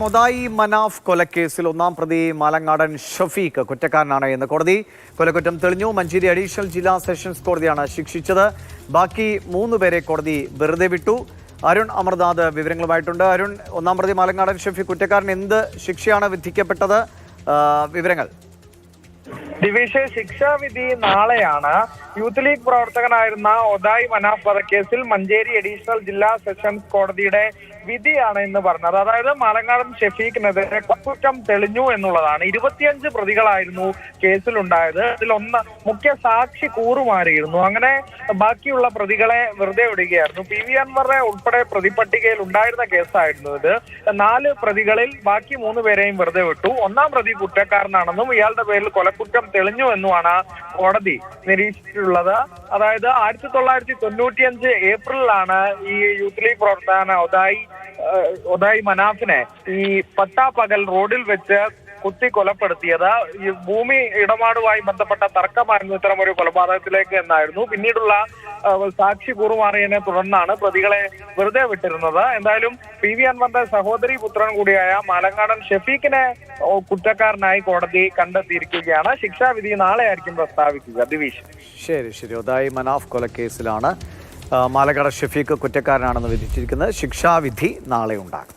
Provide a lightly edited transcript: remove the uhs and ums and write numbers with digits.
മൊദായി മനാഫ് കൊലക്കേസിൽ ഒന്നാം പ്രതി മാലങ്ങാടൻ ഷഫീഖ് കുറ്റക്കാരനാണ് എന്ന് കോടതി. കൊലക്കുറ്റം തെളിഞ്ഞു. മഞ്ചേരി അഡീഷണൽ ജില്ലാ സെഷൻസ് കോടതിയാണ് ശിക്ഷിച്ചത്. ബാക്കി 3 പേരെ കോടതി വെറുതെ വിട്ടു. അരുൺ അമർനാഥ് വിവരങ്ങളുമായിട്ടുണ്ട്. അരുൺ, ഒന്നാം പ്രതി മാലങ്ങാടൻ ഷഫീഖ് കുറ്റക്കാരൻ എന്ത് ശിക്ഷയാണ് വിധിക്കപ്പെട്ടത്? വിവരങ്ങൾ. ദിവിഷെ, ശിക്ഷാവിധി നാളെയാണ്. യൂത്ത് ലീഗ് പ്രവർത്തകനായിരുന്ന ഒദായി മനാഫ് വധക്കേസിൽ മഞ്ചേരി അഡീഷണൽ ജില്ലാ സെഷൻസ് കോടതിയുടെ വിധിയാണ് എന്ന് പറഞ്ഞത്. അതായത് മാലങ്ങാടൻ ഷഫീഖിനെതിരെ കുറ്റം തെളിഞ്ഞു എന്നുള്ളതാണ്. 25 പ്രതികളായിരുന്നു കേസിലുണ്ടായത്. അതിലൊന്ന് മുഖ്യ സാക്ഷി കൂറുമാറിയിരുന്നു. അങ്ങനെ ബാക്കിയുള്ള പ്രതികളെ വെറുതെ വിടുകയായിരുന്നു. PV അൻവറെ ഉൾപ്പെടെ പ്രതിപട്ടികയിൽ ഉണ്ടായിരുന്ന കേസായിരുന്നു ഇത്. 4 പ്രതികളിൽ ബാക്കി 3 പേരെയും വെറുതെ വിട്ടു. ഒന്നാം പ്രതി കുറ്റക്കാരനാണെന്നും ഇയാളുടെ പേരിൽ കൊലക്കുറ്റം തെളിഞ്ഞു എന്നുമാണ് കോടതി നിരീക്ഷിച്ചിട്ടുള്ളത്. അതായത് 1995 ഏപ്രിലാണ് ഈ യൂത്ത് ലീഗ് പ്രവർത്തകൻ ഒദായി മനാഫിനെ ഈ പട്ടാപ്പകൽ റോഡിൽ വെച്ച് കുത്തി കൊലപ്പെടുത്തിയത്. ഈ ഭൂമി ഇടപാടുമായി ബന്ധപ്പെട്ട തർക്കമായിരുന്നു ഇത്തരം ഒരു കൊലപാതകത്തിലേക്ക് എന്നായിരുന്നു. പിന്നീടുള്ള സാക്ഷി കൂറുമാറിയതിനെ തുടർന്നാണ് പ്രതികളെ വെറുതെ വിട്ടിരുന്നത്. എന്തായാലും PV അൻവറിന്റെ സഹോദരി പുത്രൻ കൂടിയായ മാലങ്ങാടൻ ഷഫീഖിനെ കുറ്റക്കാരനായി കോടതി കണ്ടെത്തിയിരിക്കുകയാണ്. ശിക്ഷാവിധി നാളെ ആയിരിക്കും പ്രസ്താവിക്കുക. ദിവിഷ്. ശരി. ഒദായി മനാഫ് കൊലക്കേസിലാണ് മാലങ്ങാടൻ ഷഫീഖ് കുറ്റക്കാരനാണെന്ന് വിധിച്ചിരിക്കുന്നത്. ശിക്ഷാവിധി നാളെ ഉണ്ടാകും.